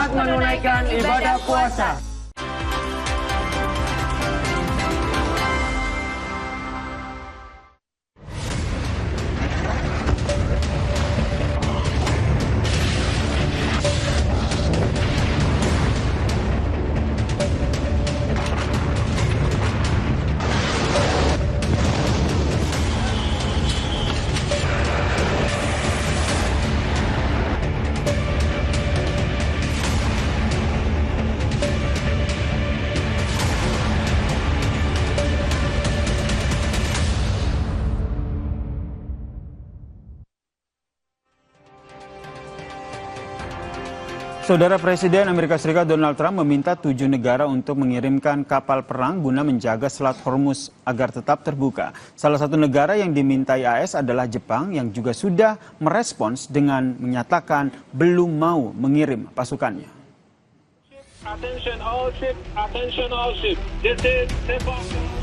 Selamat menunaikan ibadah puasa. Saudara Presiden Amerika Serikat Donald Trump meminta 7 negara untuk mengirimkan kapal perang guna menjaga Selat Hormuz agar tetap terbuka. Salah satu negara yang dimintai AS adalah Jepang yang juga sudah merespons dengan menyatakan belum mau mengirim pasukannya.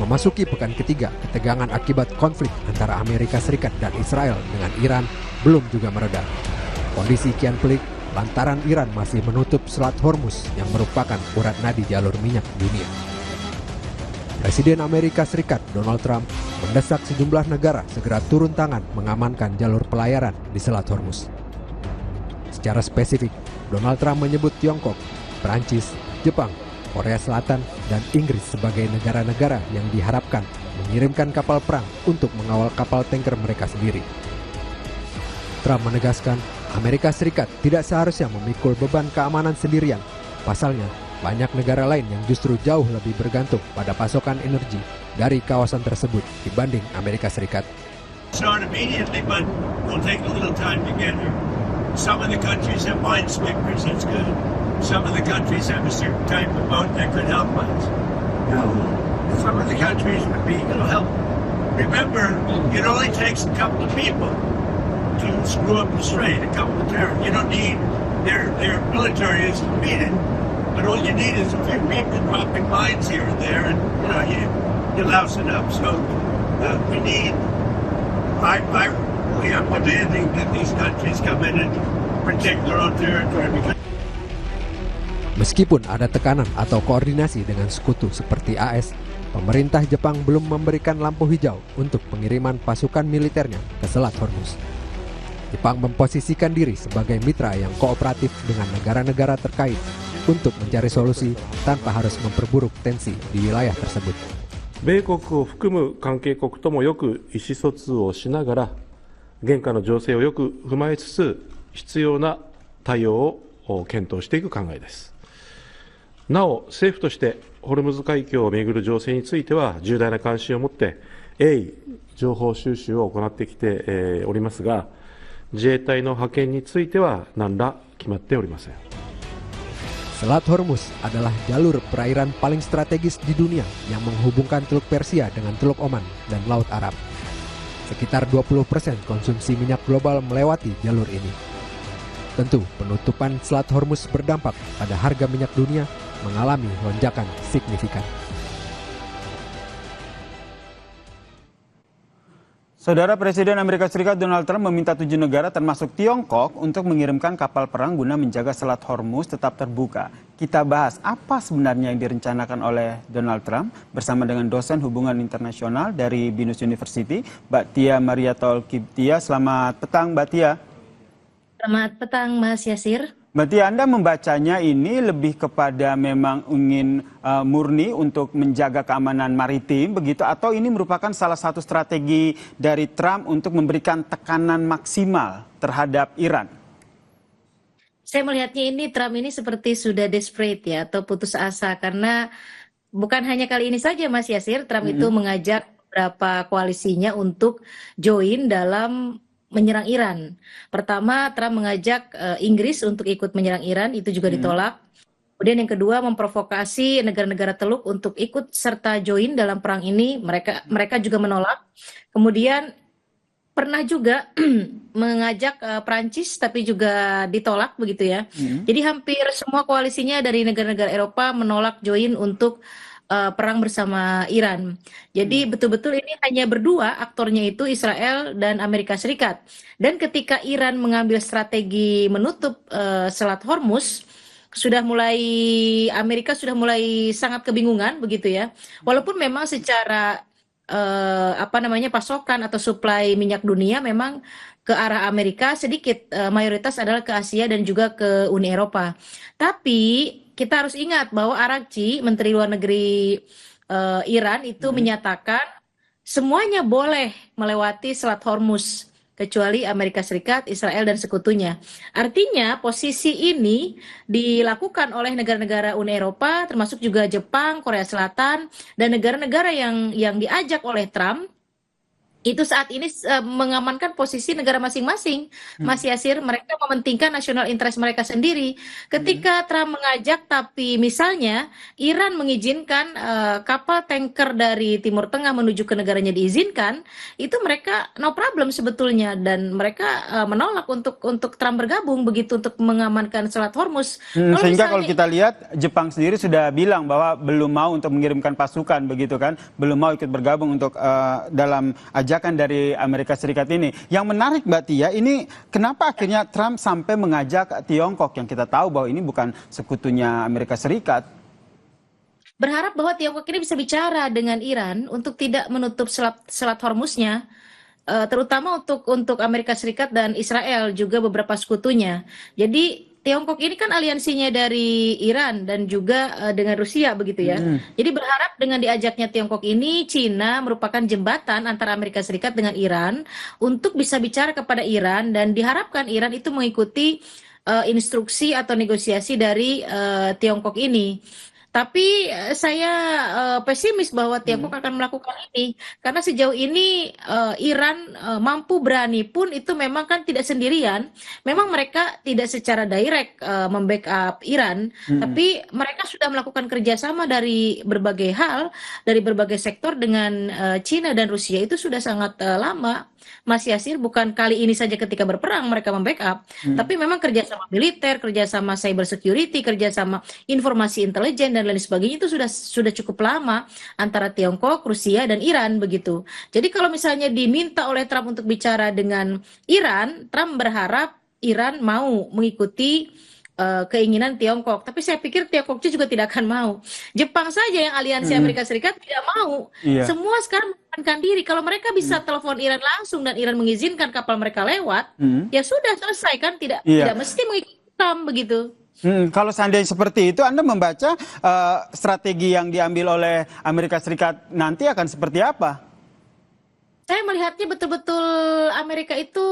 Memasuki pekan ketiga, ketegangan akibat konflik antara Amerika Serikat dan Israel dengan Iran belum juga mereda. Kondisi kian pelik lantaran Iran masih menutup Selat Hormuz yang merupakan urat nadi jalur minyak dunia. Presiden Amerika Serikat Donald Trump mendesak sejumlah negara segera turun tangan mengamankan jalur pelayaran di Selat Hormuz. Secara spesifik, Donald Trump menyebut Tiongkok, Perancis, Jepang, Korea Selatan, dan Inggris sebagai negara-negara yang diharapkan mengirimkan kapal perang untuk mengawal kapal tanker mereka sendiri. Trump menegaskan Amerika Serikat tidak seharusnya memikul beban keamanan sendirian. Pasalnya, banyak negara lain yang justru jauh lebih bergantung pada pasokan energi dari kawasan tersebut dibanding Amerika Serikat. Start immediately, but will take a little time to get here. Some of the countries have minespickers, that's good. Some of the countries have a certain type of boat that could help us. Some of the countries would be, help. Remember, it only takes a couple of people to screw up the strait, a couple of terrorists. You don't need, their military is defeated, but all you need is a few people dropping mines here and there, and you louse it up. So we need, we are demanding that these countries come in and protect their own territory. Meskipun ada tekanan atau koordinasi dengan sekutu seperti AS, pemerintah Jepang belum memberikan lampu hijau untuk pengiriman pasukan militernya ke Selat Hormuz. Jepang memposisikan diri sebagai mitra yang kooperatif dengan negara-negara terkait untuk mencari solusi tanpa harus memperburuk tensi di wilayah tersebut. 米国を含む関係国ともよく意思疎通をしながら、現下の情勢をよく踏まえつつ、必要な対応を検討していく考えです。なお、政府としてホルムズ海峡をめぐる情勢については重大な関心を持って鋭意情報収集を行ってきておりますが、自衛隊の派遣については何ら決まっておりません。 Selat Hormuz adalah jalur perairan paling strategis di dunia yang menghubungkan Teluk Persia dengan Teluk Oman dan Laut Arab. Sekitar 20% konsumsi minyak global melewati jalur ini. Tentu, penutupan Selat Hormuz berdampak pada harga minyak dunia mengalami lonjakan signifikan. Saudara Presiden Amerika Serikat Donald Trump meminta 7 negara termasuk Tiongkok untuk mengirimkan kapal perang guna menjaga Selat Hormuz tetap terbuka. Kita bahas apa sebenarnya yang direncanakan oleh Donald Trump bersama dengan dosen hubungan internasional dari Binus University, Mbak Tia Mariatol Kiptia. Selamat petang Mbak Tia. Selamat petang Mas Yasir. Mbak Tia, Anda membacanya ini lebih kepada memang ingin murni untuk menjaga keamanan maritim begitu, atau ini merupakan salah satu strategi dari Trump untuk memberikan tekanan maksimal terhadap Iran? Saya melihatnya ini Trump ini seperti sudah desperate ya, atau putus asa, karena bukan hanya kali ini saja Mas Yasir, Trump itu mengajak beberapa koalisinya untuk join dalam menyerang Iran. Pertama, Trump mengajak Inggris untuk ikut menyerang Iran, itu juga ditolak. Kemudian yang kedua, memprovokasi negara-negara Teluk untuk ikut serta join dalam perang ini, mereka juga menolak. Kemudian pernah juga mengajak Prancis, tapi juga ditolak begitu ya. Jadi hampir semua koalisinya dari negara-negara Eropa menolak join untuk perang bersama Iran. Jadi betul-betul ini hanya berdua aktornya, itu Israel dan Amerika Serikat. Dan ketika Iran mengambil strategi menutup Selat Hormuz, Amerika sudah mulai sangat kebingungan begitu ya. Walaupun memang secara pasokan atau suplai minyak dunia memang ke arah Amerika sedikit, mayoritas adalah ke Asia dan juga ke Uni Eropa. Tapi kita harus ingat bahwa Araghchi, Menteri Luar Negeri Iran itu menyatakan semuanya boleh melewati Selat Hormuz kecuali Amerika Serikat, Israel dan sekutunya. Artinya posisi ini dilakukan oleh negara-negara Uni Eropa, termasuk juga Jepang, Korea Selatan dan negara-negara yang diajak oleh Trump. Itu saat ini mengamankan posisi negara masing-masing. Mas Yasir, mereka mementingkan national interest mereka sendiri. Ketika Trump mengajak, tapi misalnya Iran mengizinkan kapal tanker dari Timur Tengah menuju ke negaranya diizinkan, itu mereka no problem sebetulnya, dan mereka menolak untuk Trump bergabung begitu untuk mengamankan Selat Hormuz. Sehingga kalau kita lihat Jepang sendiri sudah bilang bahwa belum mau untuk mengirimkan pasukan begitu kan, belum mau ikut bergabung untuk dalam ajakan dari Amerika Serikat ini. Yang menarik Mbak Tia, ini kenapa akhirnya Trump sampai mengajak Tiongkok yang kita tahu bahwa ini bukan sekutunya Amerika Serikat? Berharap bahwa Tiongkok ini bisa bicara dengan Iran untuk tidak menutup Selat Hormuznya, terutama untuk Amerika Serikat dan Israel juga beberapa sekutunya. Jadi Tiongkok ini kan aliansinya dari Iran dan juga dengan Rusia begitu ya. Jadi berharap dengan diajaknya Tiongkok ini, Cina merupakan jembatan antara Amerika Serikat dengan Iran untuk bisa bicara kepada Iran, dan diharapkan Iran itu mengikuti instruksi atau negosiasi dari Tiongkok ini. Tapi saya pesimis bahwa Tiongkok akan melakukan ini, karena sejauh ini Iran mampu berani pun itu memang kan tidak sendirian. Memang mereka tidak secara direct membackup Iran, tapi mereka sudah melakukan kerjasama dari berbagai hal, dari berbagai sektor dengan Cina dan Rusia itu sudah sangat lama. Mas Yasir, bukan kali ini saja ketika berperang mereka membackup, tapi memang kerjasama militer, kerjasama cyber security, kerjasama informasi intelijen dan lain sebagainya itu sudah cukup lama antara Tiongkok, Rusia dan Iran begitu. Jadi kalau misalnya diminta oleh Trump untuk bicara dengan Iran, Trump berharap Iran mau mengikuti keinginan Tiongkok, tapi saya pikir Tiongkok juga tidak akan mau. Jepang saja yang aliansi Amerika Serikat tidak mau. Semua sekarang menekankan diri. Kalau mereka bisa telepon Iran langsung dan Iran mengizinkan kapal mereka lewat, ya sudah selesai kan, tidak mesti mengikuti Trump begitu. Kalau seandainya seperti itu, Anda membaca strategi yang diambil oleh Amerika Serikat nanti akan seperti apa? Saya melihatnya betul-betul Amerika itu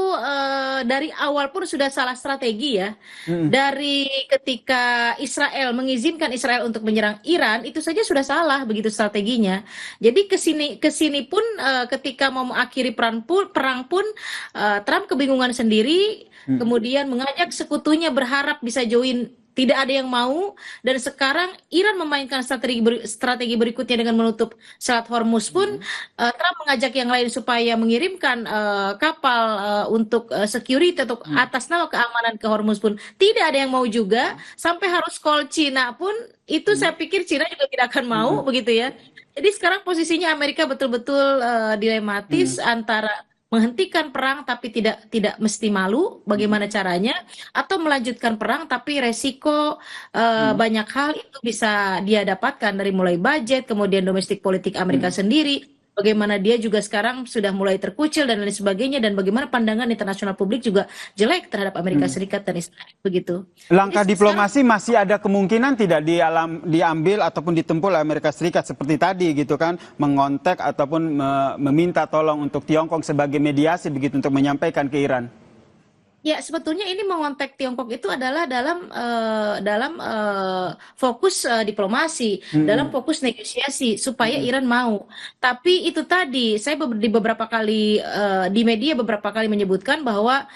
dari awal pun sudah salah strategi ya. Dari ketika Israel mengizinkan Israel untuk menyerang Iran, itu saja sudah salah begitu strateginya. Jadi kesini pun ketika mau mengakhiri perang pun Trump kebingungan sendiri, kemudian mengajak sekutunya berharap bisa join. Tidak ada yang mau, dan sekarang Iran memainkan strategi berikutnya dengan menutup Selat Hormuz pun Trump mengajak yang lain supaya mengirimkan kapal untuk security atau atas nama keamanan ke Hormuz pun tidak ada yang mau juga, sampai harus call Cina pun itu saya pikir Cina juga tidak akan mau begitu ya. Jadi sekarang posisinya Amerika betul-betul dilematis antara menghentikan perang tapi tidak mesti malu bagaimana caranya, atau melanjutkan perang tapi resiko banyak hal itu bisa dia dapatkan, dari mulai budget, kemudian domestik politik Amerika sendiri, bagaimana dia juga sekarang sudah mulai terkucil dan lain sebagainya, dan bagaimana pandangan internasional publik juga jelek terhadap Amerika Serikat dan Israel begitu. Langkah diplomasi masih ada kemungkinan tidak diambil ataupun ditempuh oleh Amerika Serikat seperti tadi gitu kan, mengontak ataupun meminta tolong untuk Tiongkok sebagai mediasi begitu untuk menyampaikan ke Iran. Ya, sebetulnya ini mengontak Tiongkok itu adalah dalam fokus diplomasi, dalam fokus negosiasi supaya Iran mau. Tapi itu tadi saya di beberapa kali di media beberapa kali menyebutkan bahwa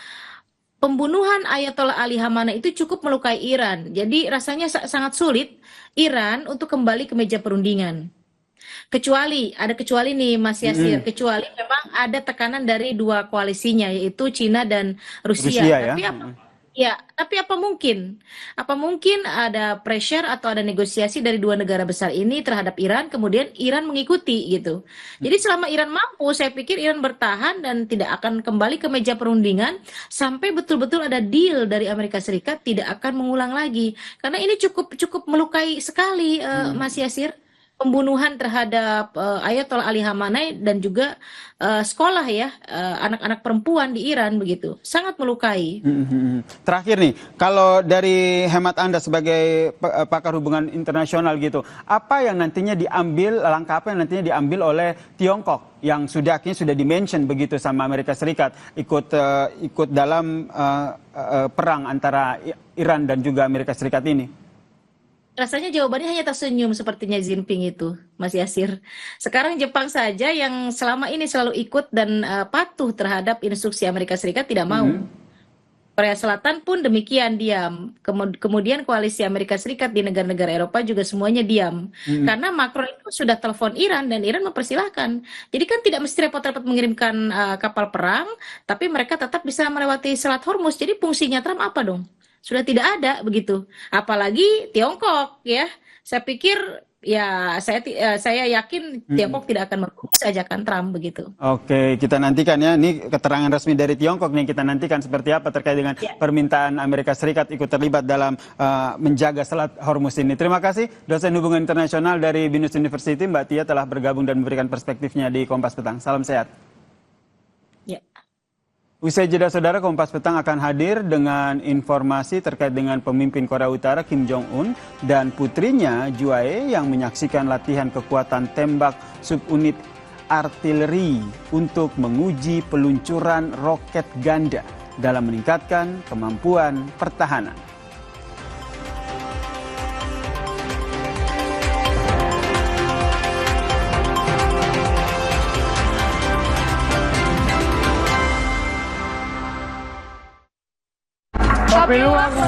pembunuhan Ayatollah Ali Khamenei itu cukup melukai Iran. Jadi rasanya sangat sulit Iran untuk kembali ke meja perundingan. Kecuali nih Mas Yasir, kecuali memang ada tekanan dari dua koalisinya yaitu Cina dan Rusia. Ya? Tapi Ya, tapi apa mungkin? Apa mungkin ada pressure atau ada negosiasi dari dua negara besar ini terhadap Iran, kemudian Iran mengikuti gitu. Jadi selama Iran mampu, saya pikir Iran bertahan dan tidak akan kembali ke meja perundingan sampai betul-betul ada deal dari Amerika Serikat tidak akan mengulang lagi. Karena ini cukup melukai sekali, Mas Yasir. Pembunuhan terhadap Ayatollah Ali Khamenei dan juga sekolah ya, anak-anak perempuan di Iran begitu. Sangat melukai. Terakhir nih, kalau dari hemat Anda sebagai pakar hubungan internasional gitu, apa yang nantinya diambil, langkah apa yang nantinya diambil oleh Tiongkok yang akhirnya sudah dimention begitu sama Amerika Serikat ikut dalam perang antara Iran dan juga Amerika Serikat ini? Rasanya jawabannya hanya tersenyum sepertinya Jinping itu, Mas Yasir. Sekarang Jepang saja yang selama ini selalu ikut dan patuh terhadap instruksi Amerika Serikat tidak mau. Korea Selatan pun demikian diam. Kemudian koalisi Amerika Serikat di negara-negara Eropa juga semuanya diam. Karena Macron itu sudah telepon Iran dan Iran mempersilahkan. Jadi kan tidak mesti repot-repot mengirimkan kapal perang, tapi mereka tetap bisa melewati Selat Hormuz. Jadi fungsinya Trump apa dong? Sudah tidak ada begitu. Apalagi Tiongkok ya. Saya pikir ya saya yakin Tiongkok tidak akan mengurus ajakan Trump begitu. Oke, kita nantikan ya. Ini keterangan resmi dari Tiongkok nih, kita nantikan seperti apa terkait dengan permintaan Amerika Serikat ikut terlibat dalam menjaga Selat Hormuz ini. Terima kasih dosen hubungan internasional dari Binus University Mbak Tia telah bergabung dan memberikan perspektifnya di Kompas Petang. Salam sehat. Ya. Usai jeda saudara, Kompas Petang akan hadir dengan informasi terkait dengan pemimpin Korea Utara Kim Jong-un dan putrinya Juae yang menyaksikan latihan kekuatan tembak subunit artileri untuk menguji peluncuran roket ganda dalam meningkatkan kemampuan pertahanan. Kopi luwak.